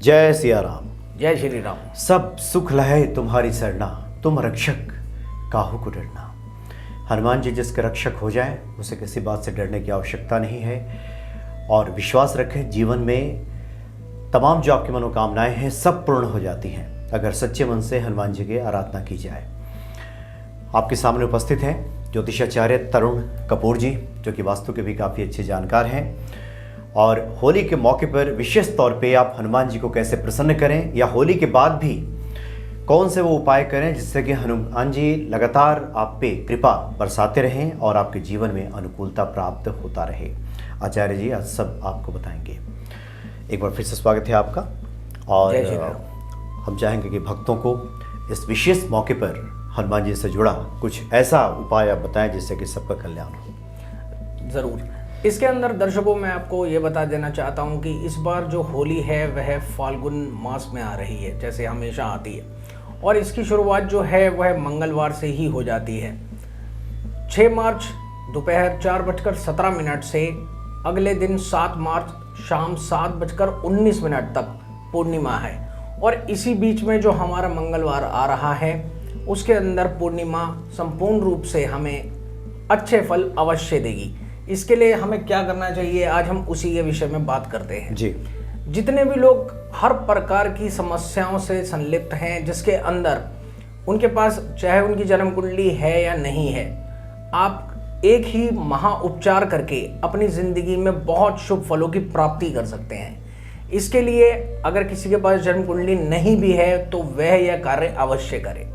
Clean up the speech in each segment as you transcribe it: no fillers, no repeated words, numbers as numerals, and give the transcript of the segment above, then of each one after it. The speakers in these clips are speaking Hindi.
जय सिया राम। जय श्री राम। सब सुख लहे तुम्हारी सरना, तुम रक्षक काहू को डरना। हनुमान जी जिसके रक्षक हो जाए उसे किसी बात से डरने की आवश्यकता नहीं है। और विश्वास रखें, जीवन में तमाम जो आपकी मनोकामनाएं हैं सब पूर्ण हो जाती हैं अगर सच्चे मन से हनुमान जी की आराधना की जाए। आपके सामने उपस्थित हैं ज्योतिषाचार्य तरुण कपूर जी, जो कि वास्तु के भी काफ़ी अच्छे जानकार हैं। और होली के मौके पर विशेष तौर पे आप हनुमान जी को कैसे प्रसन्न करें या होली के बाद भी कौन से वो उपाय करें जिससे कि हनुमान जी लगातार आप पे कृपा बरसाते रहें और आपके जीवन में अनुकूलता प्राप्त होता रहे। आचार्य जी आज सब आपको बताएंगे। एक बार फिर से स्वागत है आपका। और हम चाहेंगे कि भक्तों को इस विशेष मौके पर हनुमान जी से जुड़ा कुछ ऐसा उपाय आप बताएं जिससे कि सबका कल्याण हो। ज़रूर। इसके अंदर दर्शकों मैं आपको ये बता देना चाहता हूँ कि इस बार जो होली है वह फाल्गुन मास में आ रही है, जैसे हमेशा आती है, और इसकी शुरुआत जो है वह मंगलवार से ही हो जाती है। 6 मार्च दोपहर 4:17 से अगले दिन 7 मार्च शाम 7:19 तक पूर्णिमा है। और इसी बीच में जो हमारा मंगलवार आ रहा है उसके अंदर पूर्णिमा संपूर्ण रूप से हमें अच्छे फल अवश्य देगी। इसके लिए हमें क्या करना चाहिए, आज हम उसी के विषय में बात करते हैं जी। जितने भी लोग हर प्रकार की समस्याओं से संलिप्त हैं, जिसके अंदर उनके पास चाहे उनकी जन्म कुंडली है या नहीं है, आप एक ही महा उपचार करके अपनी जिंदगी में बहुत शुभ फलों की प्राप्ति कर सकते हैं। इसके लिए अगर किसी के पास जन्म कुंडली नहीं भी है तो वह यह कार्य अवश्य करे।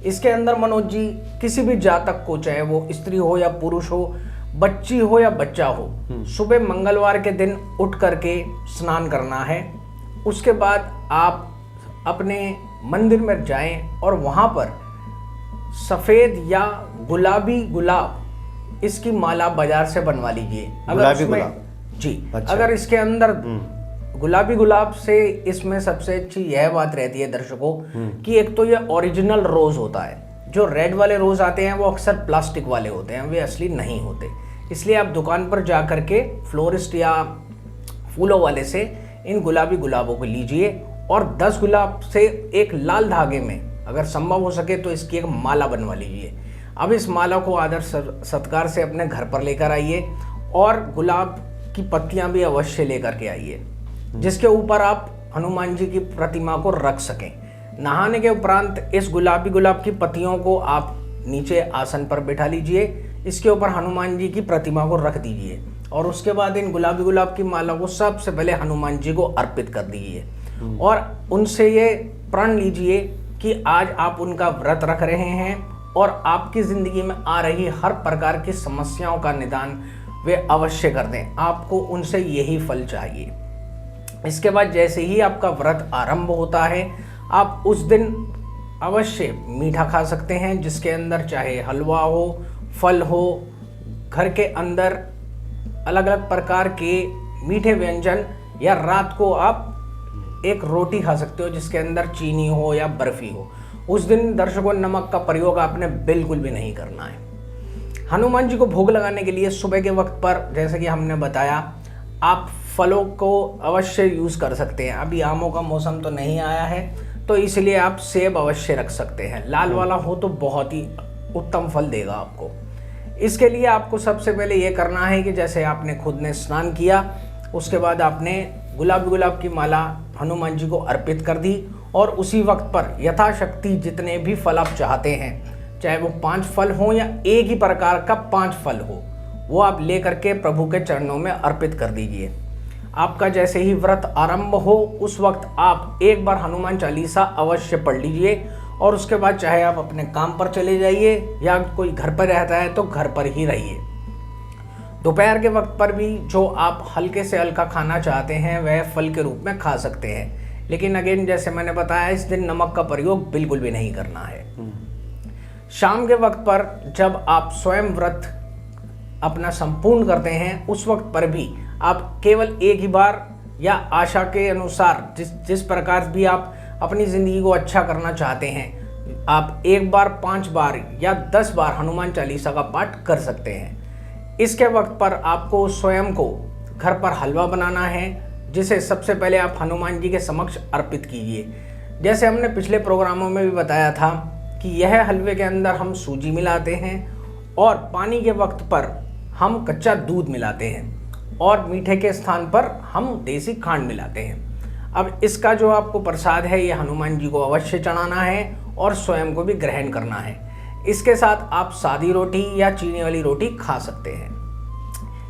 इसके अंदर मनोज जी किसी भी जातक को, चाहे वो स्त्री हो या पुरुष हो, बच्ची हो या बच्चा हो, सुबह मंगलवार के दिन उठ करके स्नान करना है। उसके बाद आप अपने मंदिर में जाएं और वहां पर सफेद या गुलाबी गुलाब इसकी माला बाजार से बनवा लीजिए। गुलाबी गुलाब जी। अच्छा। अगर इसके अंदर गुलाबी गुलाब से इसमें सबसे अच्छी यह बात रहती है दर्शकों कि एक तो यह ओरिजिनल रोज होता है। जो रेड वाले रोज आते हैं वो अक्सर प्लास्टिक वाले होते हैं, वे असली नहीं होते। इसलिए आप दुकान पर जा करके फ्लोरिस्ट या फूलों वाले से इन गुलाबी गुलाबों को लीजिए और 10 गुलाब से एक लाल धागे में अगर संभव हो सके तो इसकी एक माला बनवा लीजिए। अब इस माला को आदर सत्कार से अपने घर पर लेकर आइए और गुलाब की पत्तियां भी अवश्य लेकर के आइए, जिसके ऊपर आप हनुमान जी की प्रतिमा को रख सकें। नहाने के उपरांत इस गुलाबी गुलाब की पत्तियों को आप नीचे आसन पर बिठा लीजिए, इसके ऊपर हनुमान जी की प्रतिमा को रख दीजिए और उसके बाद इन गुलाबी गुलाब की माला को सबसे पहले हनुमान जी को अर्पित कर दीजिए और उनसे ये प्रण लीजिए कि आज आप उनका व्रत रख रहे हैं और आपकी ज़िंदगी में आ रही हर प्रकार की समस्याओं का निदान वे अवश्य कर दें। आपको उनसे यही फल चाहिए। इसके बाद जैसे ही आपका व्रत आरंभ होता है, आप उस दिन अवश्य मीठा खा सकते हैं, जिसके अंदर चाहे हलवा हो, फल हो, घर के अंदर अलग अलग प्रकार के मीठे व्यंजन, या रात को आप एक रोटी खा सकते हो जिसके अंदर चीनी हो या बर्फी हो। उस दिन दर्शकों नमक का प्रयोग आपने बिल्कुल भी नहीं करना है। हनुमान जी को भोग लगाने के लिए सुबह के वक्त पर, जैसे कि हमने बताया, आप फलों को अवश्य यूज़ कर सकते हैं। अभी आमों का मौसम तो नहीं आया है तो इसलिए आप सेब अवश्य रख सकते हैं। लाल वाला हो तो बहुत ही उत्तम फल देगा आपको। इसके लिए आपको सबसे पहले ये करना है कि जैसे आपने खुद ने स्नान किया, उसके बाद आपने गुलाब की माला हनुमान जी को अर्पित कर दी और उसी वक्त पर यथाशक्ति जितने भी फल आप चाहते हैं, चाहे वो 5 फल हो या एक ही प्रकार का 5 फल हो, वो आप ले करके प्रभु के चरणों में अर्पित कर दीजिए। आपका जैसे ही व्रत आरंभ हो उस वक्त आप एक बार हनुमान चालीसा अवश्य पढ़ लीजिए और उसके बाद चाहे आप अपने काम पर चले जाइए या कोई घर पर रहता है तो घर पर ही रहिए। दोपहर के वक्त पर भी जो आप हल्के से हल्का खाना चाहते हैं वह फल के रूप में खा सकते हैं, लेकिन अगेन जैसे मैंने बताया इस दिन नमक का प्रयोग बिल्कुल भी नहीं करना है। शाम के वक्त पर जब आप स्वयं व्रत अपना संपूर्ण करते हैं उस वक्त पर भी आप केवल एक ही बार या आशा के अनुसार जिस प्रकार भी आप अपनी ज़िंदगी को अच्छा करना चाहते हैं, आप एक बार 5 बार या 10 बार हनुमान चालीसा का पाठ कर सकते हैं। इसके वक्त पर आपको स्वयं को घर पर हलवा बनाना है, जिसे सबसे पहले आप हनुमान जी के समक्ष अर्पित कीजिए। जैसे हमने पिछले प्रोग्रामों में भी बताया था कि यह हलवे के अंदर हम सूजी मिलाते हैं और पानी के वक्त पर हम कच्चा दूध मिलाते हैं और मीठे के स्थान पर हम देसी खांड मिलाते हैं। अब इसका जो आपको प्रसाद है ये हनुमान जी को अवश्य चढ़ाना है और स्वयं को भी ग्रहण करना है। इसके साथ आप सादी रोटी या चीनी वाली रोटी खा सकते हैं।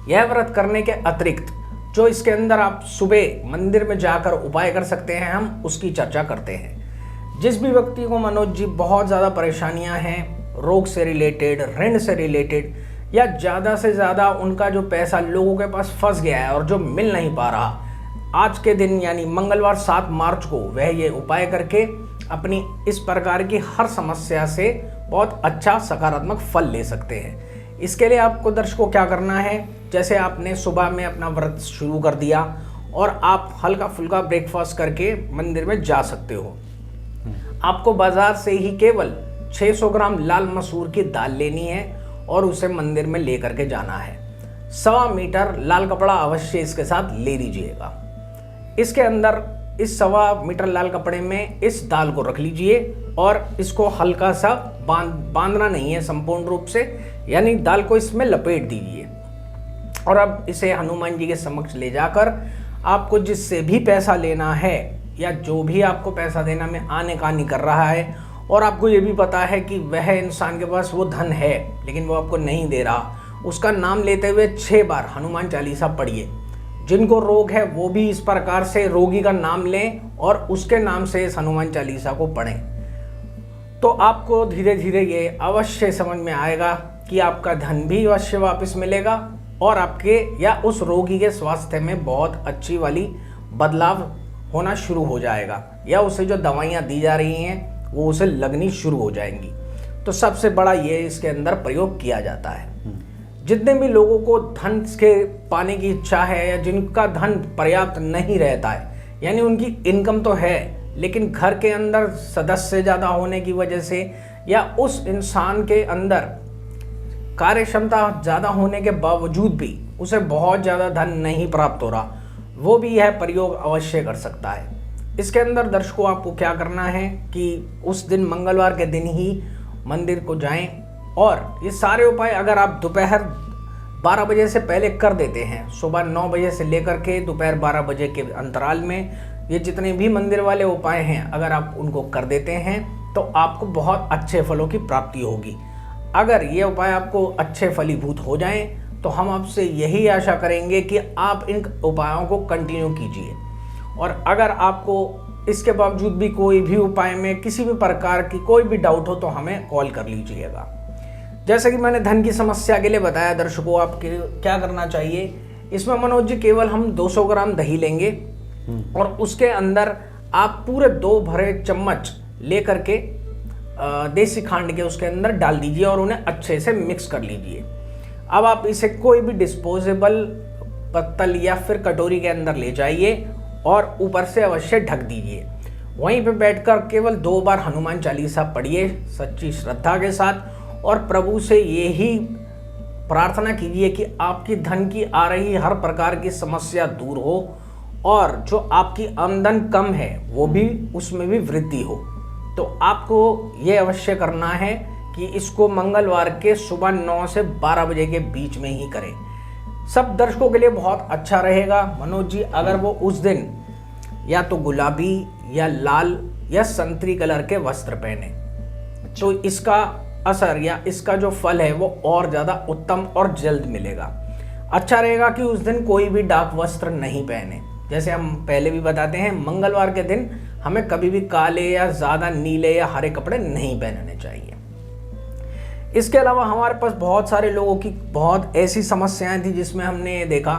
यह व्रत करने के अतिरिक्त जो इसके अंदर आप सुबह मंदिर में जाकर उपाय कर सकते हैं, हम उसकी चर्चा करते हैं। जिस भी व्यक्ति को मनोज जी बहुत ज़्यादा परेशानियां हैं, रोग से रिलेटेड, ऋण से रिलेटेड, या ज़्यादा से ज़्यादा उनका जो पैसा लोगों के पास फंस गया है और जो मिल नहीं पा रहा, आज के दिन यानी मंगलवार 7 मार्च को वह ये उपाय करके अपनी इस प्रकार की हर समस्या से बहुत अच्छा सकारात्मक फल ले सकते हैं। इसके लिए आपको दर्शकों क्या करना है, जैसे आपने सुबह में अपना व्रत शुरू कर दिया और आप हल्का फुल्का ब्रेकफास्ट करके मंदिर में जा सकते हो। आपको बाजार से ही केवल 600 ग्राम लाल मसूर की दाल लेनी है और उसे मंदिर में लेकर के जाना है। 1.25 मीटर लाल कपड़ा अवश्य इसके साथ ले लीजिएगा। इसके अंदर इस 1.25 मीटर लाल कपड़े में इस दाल को रख लीजिए और इसको हल्का सा बांधना नहीं है संपूर्ण रूप से, यानी दाल को इसमें लपेट दीजिए। और अब इसे हनुमान जी के समक्ष ले जाकर आपको जिससे भी पैसा लेना है या जो भी आपको पैसा देना में आने का नहीं कर रहा है और आपको ये भी पता है कि वह इंसान के पास वो धन है लेकिन वो आपको नहीं दे रहा, उसका नाम लेते हुए 6 बार हनुमान चालीसा पढ़िए। जिनको रोग है वो भी इस प्रकार से रोगी का नाम लें और उसके नाम से इस हनुमान चालीसा को पढ़ें, तो आपको धीरे धीरे ये अवश्य समझ में आएगा कि आपका धन भी अवश्य वापस मिलेगा और आपके या उस रोगी के स्वास्थ्य में बहुत अच्छी वाली बदलाव होना शुरू हो जाएगा, या उसे जो दवाइयाँ दी जा रही हैं वो उसे लगनी शुरू हो जाएंगी। तो सबसे बड़ा ये इसके अंदर प्रयोग किया जाता है। जितने भी लोगों को धन के पाने की इच्छा है या जिनका धन पर्याप्त नहीं रहता है, यानी उनकी इनकम तो है लेकिन घर के अंदर सदस्य ज़्यादा होने की वजह से या उस इंसान के अंदर कार्य क्षमता ज़्यादा होने के बावजूद भी उसे बहुत ज़्यादा धन नहीं प्राप्त हो रहा, वो भी यह प्रयोग अवश्य कर सकता है। इसके अंदर दर्शकों आपको क्या करना है कि उस दिन मंगलवार के दिन ही मंदिर को जाएं और ये सारे उपाय अगर आप दोपहर 12 बजे से पहले कर देते हैं, सुबह 9 बजे से लेकर के दोपहर 12 बजे के अंतराल में ये जितने भी मंदिर वाले उपाय हैं अगर आप उनको कर देते हैं तो आपको बहुत अच्छे फलों की प्राप्ति होगी। अगर ये उपाय आपको अच्छे फलीभूत हो जाएं तो हम आपसे यही आशा करेंगे कि आप इन उपायों को कंटिन्यू कीजिए। और अगर आपको इसके बावजूद भी कोई भी उपाय में किसी भी प्रकार की कोई भी डाउट हो तो हमें कॉल कर लीजिएगा। जैसे कि मैंने धन की समस्या के लिए बताया दर्शकों, आप क्या करना चाहिए, इसमें मनोज जी केवल हम 200 ग्राम दही लेंगे और उसके अंदर आप पूरे 2 भरे चम्मच लेकर के देसी खांड के उसके अंदर डाल दीजिए और उन्हें अच्छे से मिक्स कर लीजिए। अब आप इसे कोई भी डिस्पोजेबल पत्तल या फिर कटोरी के अंदर ले जाइए और ऊपर से अवश्य ढक दीजिए। वहीं पे बैठकर केवल 2 बार हनुमान चालीसा पढ़िए सच्ची श्रद्धा के साथ और प्रभु से यही प्रार्थना कीजिए कि आपकी धन की आ रही हर प्रकार की समस्या दूर हो और जो आपकी आमदन कम है वो भी उसमें भी वृद्धि हो। तो आपको ये अवश्य करना है कि इसको मंगलवार के सुबह 9 से 12 बजे के बीच में ही करें। सब दर्शकों के लिए बहुत अच्छा रहेगा मनोज जी अगर वो उस दिन या तो गुलाबी या लाल या संतरी कलर के वस्त्र पहने, तो इसका असर या इसका जो फल है वो और ज़्यादा उत्तम और जल्द मिलेगा। अच्छा रहेगा कि उस दिन कोई भी डार्क वस्त्र नहीं पहने। जैसे हम पहले भी बताते हैं मंगलवार के दिन हमें कभी भी काले या ज़्यादा नीले या हरे कपड़े नहीं पहनने चाहिए। इसके अलावा हमारे पास बहुत सारे लोगों की बहुत ऐसी समस्याएं थी जिसमें हमने देखा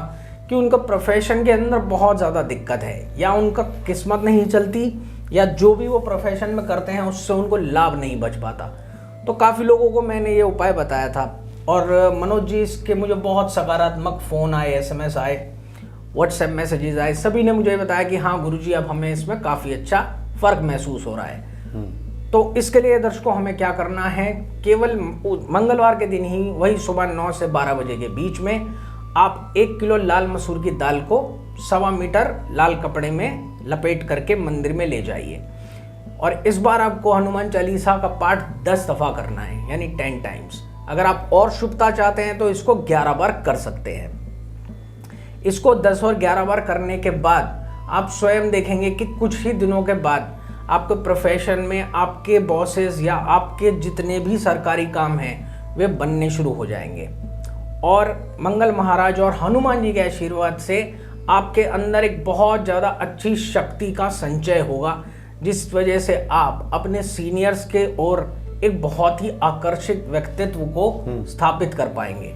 कि उनका प्रोफेशन के अंदर बहुत ज़्यादा दिक्कत है या उनका किस्मत नहीं चलती या जो भी वो प्रोफेशन में करते हैं उससे उनको लाभ नहीं बच पाता। तो काफ़ी लोगों को मैंने ये उपाय बताया था और मनोज जी इसके मुझे बहुत सकारात्मक फ़ोन आए, SMS आए, व्हाट्सएप मैसेजेस आए, सभी ने मुझे बताया कि हाँ गुरुजी अब हमें इसमें काफ़ी अच्छा फ़र्क महसूस हो रहा है। तो इसके लिए दर्शकों हमें क्या करना है, केवल मंगलवार के दिन ही वही सुबह 9 से 12 बजे के बीच में आप 1 किलो लाल मसूर की दाल को 1.25 मीटर लाल कपड़े में लपेट करके मंदिर में ले जाइए। और इस बार आपको हनुमान चालीसा का पाठ 10 दफ़ा करना है, यानी 10 टाइम्स। अगर आप और शुभता चाहते हैं तो इसको 11 बार कर सकते हैं। इसको 10 और 11 बार करने के बाद आप स्वयं देखेंगे कि कुछ ही दिनों के बाद आपके प्रोफेशन में आपके बॉसेस या आपके जितने भी सरकारी काम हैं वे बनने शुरू हो जाएंगे। और मंगल महाराज और हनुमान जी के आशीर्वाद से आपके अंदर एक बहुत ज़्यादा अच्छी शक्ति का संचय होगा, जिस वजह से आप अपने सीनियर्स के ओर एक बहुत ही आकर्षित व्यक्तित्व को स्थापित कर पाएंगे।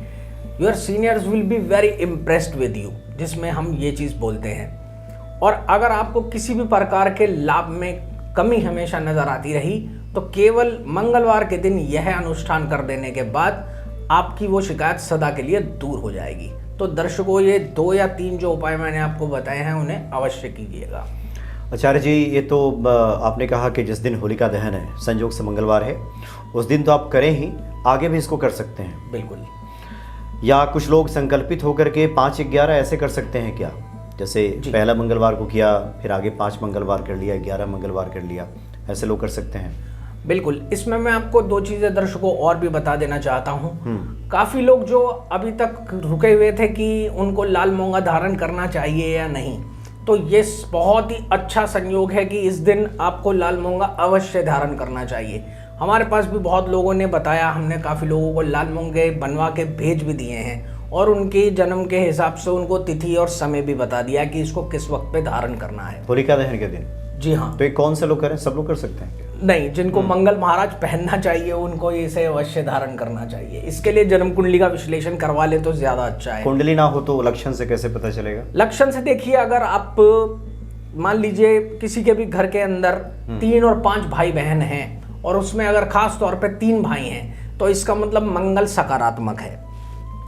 Your seniors will be very impressed with you, जिसमें हम ये चीज़ बोलते हैं। और अगर आपको किसी भी प्रकार के लाभ में कमी हमेशा नजर आती रही तो केवल मंगलवार के दिन यह अनुष्ठान कर देने के बाद आपकी वो शिकायत सदा के लिए दूर हो जाएगी। तो दर्शकों, ये 2 या 3 जो उपाय मैंने आपको बताए हैं उन्हें अवश्य कीजिएगा। आचार्य जी, ये तो आपने कहा कि जिस दिन होलिका दहन है, संयोग से मंगलवार है, उस दिन तो आप करें ही, आगे भी इसको कर सकते हैं। बिल्कुल। या कुछ लोग संकल्पित होकर के 5-11 ऐसे कर सकते हैं क्या? जैसे पहला मंगलवार को किया, फिर आगे 5 मंगलवार कर लिया, 11 मंगलवार कर लिया, ऐसे लोग कर सकते हैं? बिल्कुल। इसमें मैं आपको 2 चीज़ें दर्शकों और भी बता देना चाहता हूँ। काफ़ी लोग जो अभी तक रुके हुए थे कि उनको लाल मूंगा धारण करना चाहिए या नहीं, तो ये बहुत ही अच्छा संयोग है कि इस दिन आपको लाल मूंगा अवश्य धारण करना चाहिए। हमारे पास भी बहुत लोगों ने बताया, हमने काफ़ी लोगों को लाल मूंगे बनवा के भेज भी दिए हैं और उनके जन्म के हिसाब से उनको तिथि और समय भी बता दिया कि इसको किस वक्त पे धारण करना है। होलिका दहन के दिन? जी हाँ। तो ये कौन से लोग करें? सब लोग कर सकते हैं क्या? नहीं, जिनको मंगल महाराज पहनना चाहिए उनको इसे अवश्य धारण करना चाहिए। इसके लिए जन्म कुंडली का विश्लेषण करवा ले तो ज्यादा अच्छा है। कुंडली ना हो तो लक्षण से कैसे पता चलेगा? लक्षण से देखिए, अगर आप मान लीजिए किसी के भी घर के अंदर 3 और 5 भाई बहन हैं और उसमें अगर खास तौर पे 3 भाई हैं तो इसका मतलब मंगल सकारात्मक है।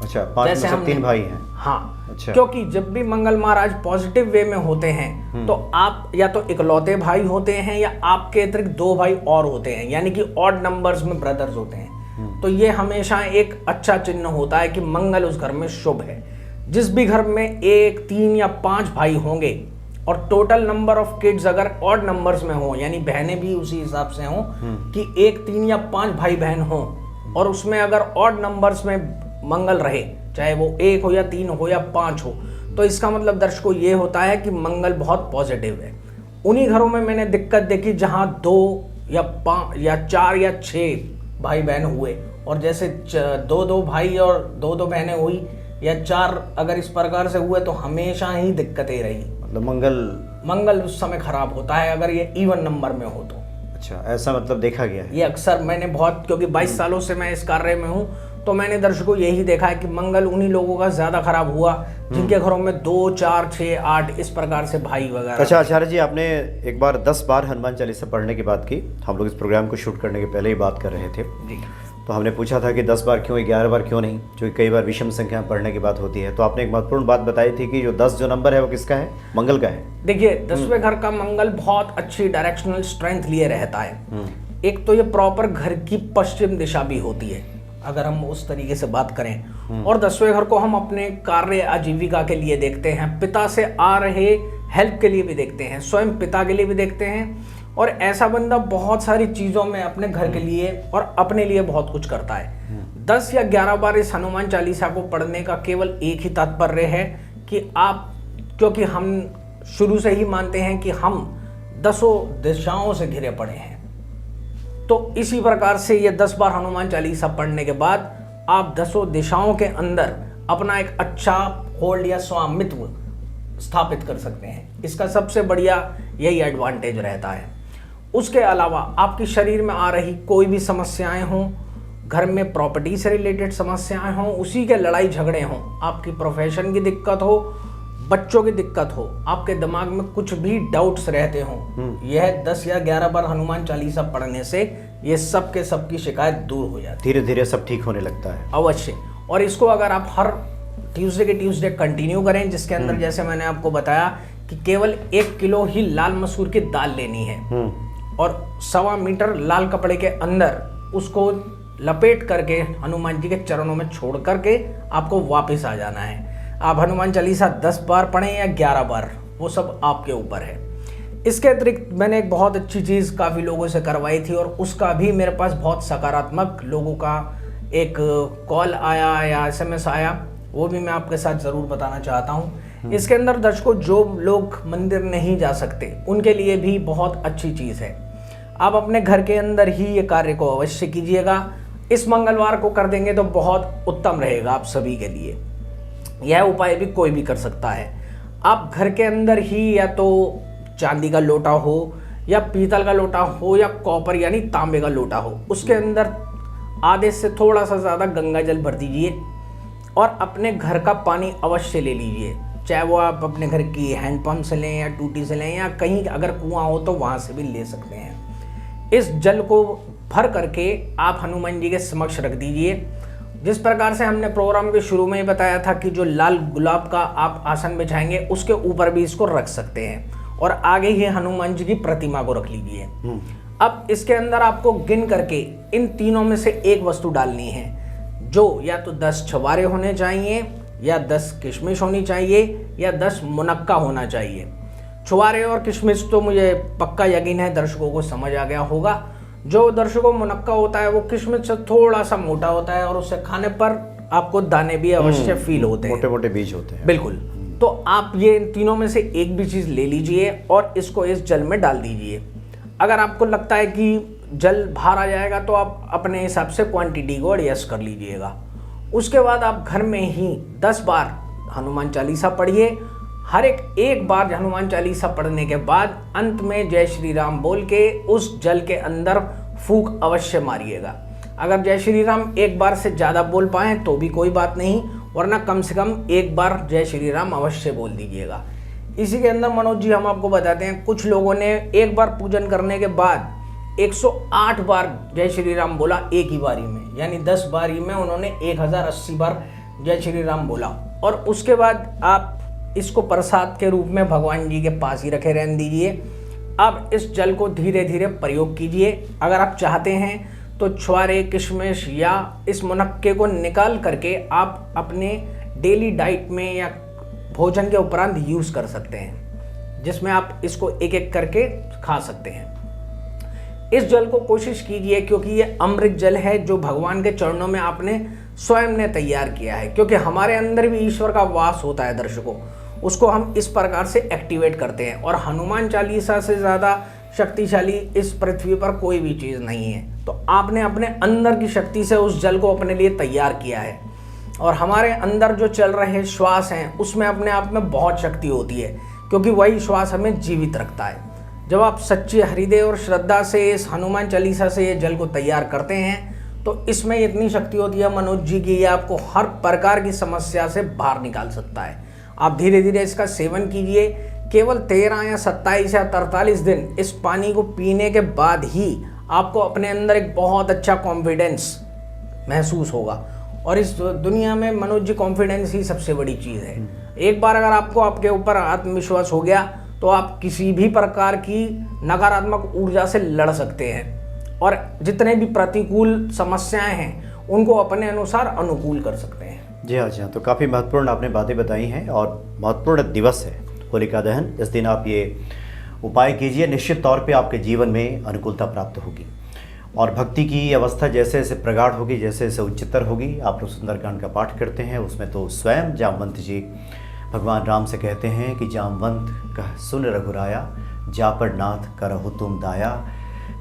अच्छा, 5 में से 3 भाई हैं? हाँ। अच्छा। क्योंकि जब भी मंगल महाराज पॉजिटिव वे में होते हैं तो आप या तो इकलौते भाई होते हैं या आपके अतिरिक्त 2 भाई और होते हैं, यानी कि ऑड नंबर्स में ब्रदर्स होते हैं। तो ये हमेशा एक अच्छा चिन्ह होता है कि मंगल उस घर में शुभ है। जिस भी घर में 1, 3 या 5 भाई होंगे और टोटल नंबर ऑफ किड्स अगर ऑड नंबर्स में हो, यानी बहनें भी उसी हिसाब से हों कि 1, 3 या 5 भाई बहन हों, और उसमें अगर ऑड नंबर्स में मंगल रहे, चाहे वो 1 हो या 3 हो या 5 हो, तो इसका मतलब दर्शकों ये होता है कि मंगल बहुत पॉजिटिव है। उन्हीं घरों में मैंने दिक्कत देखी जहां 2 या 5 या 4 या 6 भाई बहन हुए, और जैसे 2-2 भाई और 2-2 बहनें हुई या 4 अगर इस प्रकार से हुए तो हमेशा ही दिक्कतें रही। मतलब मंगल उस समय खराब होता है अगर ये इवन नंबर में हो तो। अच्छा, ऐसा मतलब देखा गया है? ये अक्सर मैंने बहुत, क्योंकि 22 सालों से मैं इस कार्य में हूँ, तो मैंने दर्शकों यही देखा है कि मंगल उन्हीं लोगों का ज्यादा खराब हुआ जिनके घरों में 2, 4, 6, 8 इस प्रकार से भाई वगैरह। अच्छा आचार्य जी, आपने एक बार 10 बार हनुमान चालीसा पढ़ने की बात की। हम लोग इस प्रोग्राम को शूट करने के पहले ही बात कर रहे थे जी। तो हमने पूछा था कि 10 बार क्यों, 11 बार क्यों नहीं, जो कई बार विषम संख्या पढ़ने की बात होती है। तो आपने एक महत्वपूर्ण बात बताई थी कि जो 10 जो नंबर है वो किसका है? मंगल का है। देखिए, 10वें घर का मंगल बहुत अच्छी डायरेक्शनल स्ट्रेंथ लिए रहता है। एक तो ये प्रॉपर घर की पश्चिम दिशा भी होती है अगर हम उस तरीके से बात करें, और 10वें घर को हम अपने कार्य आजीविका के लिए देखते हैं, पिता से आ रहे हेल्प के लिए भी देखते हैं, स्वयं पिता के लिए भी देखते हैं, और ऐसा बंदा बहुत सारी चीज़ों में अपने घर के लिए और अपने लिए बहुत कुछ करता है। 10 या 11 बार इस हनुमान चालीसा को पढ़ने का केवल एक ही तात्पर्य है कि आप, क्योंकि हम शुरू से ही मानते हैं कि हम 10 दिशाओं से घिरे पड़े हैं, तो इसी प्रकार से ये 10 बार हनुमान चालीसा पढ़ने के बाद आप 10 दिशाओं के अंदर अपना एक अच्छा होल्ड या स्वामित्व स्थापित कर सकते हैं। इसका सबसे बढ़िया यही एडवांटेज रहता है। उसके अलावा आपके शरीर में आ रही कोई भी समस्याएं हों, घर में प्रॉपर्टी से रिलेटेड समस्याएं हों, उसी के लड़ाई झगड़े हों, आपकी प्रोफेशन की दिक्कत हो, बच्चों की दिक्कत हो, आपके दिमाग में कुछ भी डाउट्स रहते हों, यह 10 या 11 बार हनुमान चालीसा पढ़ने से ये सब के सब की शिकायत दूर हो जाती है। धीरे धीरे सब ठीक होने लगता है। अवश्य। और इसको अगर आप हर ट्यूसडे कंटिन्यू करें, जिसके अंदर जैसे मैंने आपको बताया कि केवल 1 किलो ही लाल मसूर की दाल लेनी है और 1.25 मीटर लाल कपड़े के अंदर उसको लपेट करके हनुमान जी के चरणों में छोड़ करके आपको वापस आ जाना है। आप हनुमान चालीसा 10 बार पढ़ें या 11 बार, वो सब आपके ऊपर है। इसके अतिरिक्त मैंने एक बहुत अच्छी चीज़ काफ़ी लोगों से करवाई थी और उसका भी मेरे पास बहुत सकारात्मक लोगों का एक कॉल आया या SMS आया, वो भी मैं आपके साथ ज़रूर बताना चाहता हूँ। इसके अंदर दर्शकों, जो लोग मंदिर नहीं जा सकते उनके लिए भी बहुत अच्छी चीज़ है। आप अपने घर के अंदर ही ये कार्य को अवश्य कीजिएगा। इस मंगलवार को कर देंगे तो बहुत उत्तम रहेगा आप सभी के लिए। यह उपाय भी कोई भी कर सकता है। आप घर के अंदर ही या तो चांदी का लोटा हो या पीतल का लोटा हो या कॉपर यानी तांबे का लोटा हो, उसके अंदर आधे से थोड़ा सा ज़्यादा गंगा जल भर दीजिए और अपने घर का पानी अवश्य ले लीजिए। चाहे वो आप अपने घर की हैंडपम्प से लें या टूटी से लें या कहीं अगर कुआं हो तो वहाँ से भी ले सकते हैं। इस जल को भर करके आप हनुमान जी के समक्ष रख दीजिए। जिस प्रकार से हमने प्रोग्राम के शुरू में ही बताया था कि जो लाल गुलाब का आप आसन बिछाएंगे उसके ऊपर भी इसको रख सकते हैं और आगे ही हनुमान जी की प्रतिमा को रख लीजिए। अब इसके अंदर आपको गिन करके इन तीनों में से एक वस्तु डालनी है, जो या तो 10 छुआरे होने चाहिए या 10 किशमिश होनी चाहिए या 10 मुनक्का होना चाहिए। छुआरे और किशमिश तो मुझे पक्का यकीन है दर्शकों को समझ आ गया होगा। जो दर्शकों मुनक्का होता है वो किशमिश से थोड़ा सा मोटा होता है और उसे खाने पर आपको दाने भी अवश्य फील होते हैं, मोटे मोटे बीज होते हैं। बिल्कुल। तो आप ये इन तीनों में से एक भी चीज़ ले लीजिए और इसको इस जल में डाल दीजिए। अगर आपको लगता है कि जल बाहर आ जाएगा तो आप अपने हिसाब से क्वांटिटी को एडजस्ट कर लीजिएगा। उसके बाद आप घर में ही 10 बार हनुमान चालीसा पढ़िए। हर एक बार हनुमान चालीसा पढ़ने के बाद अंत में जय श्री राम बोल के उस जल के अंदर फूंक अवश्य मारिएगा। अगर जय श्री राम एक बार से ज़्यादा बोल पाएँ तो भी कोई बात नहीं, वरना कम से कम एक बार जय श्री राम अवश्य बोल दीजिएगा। इसी के अंदर मनोज जी हम आपको बताते हैं, कुछ लोगों ने एक बार पूजन करने के बाद 108 बार जय श्री राम बोला एक ही बारी में, यानी 10 बारी में उन्होंने 1080 बार जय श्री राम बोला। और उसके बाद आप इसको प्रसाद के रूप में भगवान जी के पास ही रखे रहने दीजिए। अब इस जल को धीरे धीरे प्रयोग कीजिए। अगर आप चाहते हैं तो छुआरे, किशमिश या इस मुनक्के को निकाल करके आप अपने डेली डाइट में या भोजन के उपरांत यूज़ कर सकते हैं, जिसमें आप इसको एक एक करके खा सकते हैं। इस जल को कोशिश कीजिए, क्योंकि ये अमृत जल है जो भगवान के चरणों में आपने स्वयं ने तैयार किया है। क्योंकि हमारे अंदर भी ईश्वर का वास होता है दर्शकों, उसको हम इस प्रकार से एक्टिवेट करते हैं। और हनुमान चालीसा से ज़्यादा शक्तिशाली इस पृथ्वी पर कोई भी चीज़ नहीं है। तो आपने अपने अंदर की शक्ति से उस जल को अपने लिए तैयार किया है। और हमारे अंदर जो चल रहे श्वास हैं उसमें अपने आप में बहुत शक्ति होती है, क्योंकि वही श्वास हमें जीवित रखता है। जब आप सच्चे हृदय और श्रद्धा से इस हनुमान चालीसा से ये जल को तैयार करते हैं तो इसमें इतनी शक्ति होती है मनोज जी की, ये आपको हर प्रकार की समस्या से बाहर निकाल सकता है। आप धीरे धीरे इसका सेवन कीजिए। केवल 13 या 27 या 43 दिन इस पानी को पीने के बाद ही आपको अपने अंदर एक बहुत अच्छा कॉन्फिडेंस महसूस होगा। और इस दुनिया में मनोज जी कॉन्फिडेंस ही सबसे बड़ी चीज़ है। एक बार अगर आपको आपके ऊपर आत्मविश्वास हो गया तो आप किसी भी प्रकार की नकारात्मक ऊर्जा से लड़ सकते हैं और जितने भी प्रतिकूल समस्याएं हैं उनको अपने अनुसार अनुकूल कर सकते हैं। जी हाँ। तो काफ़ी महत्वपूर्ण आपने बातें बताई हैं और महत्वपूर्ण दिवस है होलिका दहन। इस दिन आप ये उपाय कीजिए, निश्चित तौर पे आपके जीवन में अनुकूलता प्राप्त होगी और भक्ति की अवस्था जैसे जैसे प्रगाढ़ होगी, जैसे जैसे उच्चतर होगी। आप लोग सुंदरकांड का पाठ करते हैं, उसमें तो स्वयं जामवंत जी भगवान राम से कहते हैं कि जामवंत कह सुन रघुराया, जा पर नाथ करहु तुम दाया,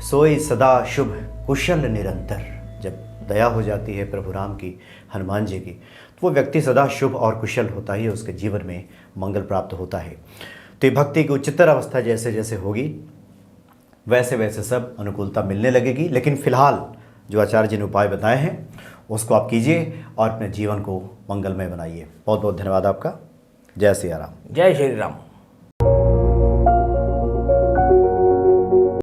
सोई सदा शुभ कुशल निरंतर। जब दया हो जाती है प्रभु राम की, हनुमान जी की, तो वो व्यक्ति सदा शुभ और कुशल होता ही, उसके जीवन में मंगल प्राप्त होता है। तो ये भक्ति की उच्चतर अवस्था जैसे जैसे होगी वैसे वैसे सब अनुकूलता मिलने लगेगी। लेकिन फिलहाल जो आचार्य जी ने उपाय बताए हैं उसको आप कीजिए और अपने जीवन को मंगलमय बनाइए। बहुत बहुत धन्यवाद आपका। जय सिया राम। जय श्री राम।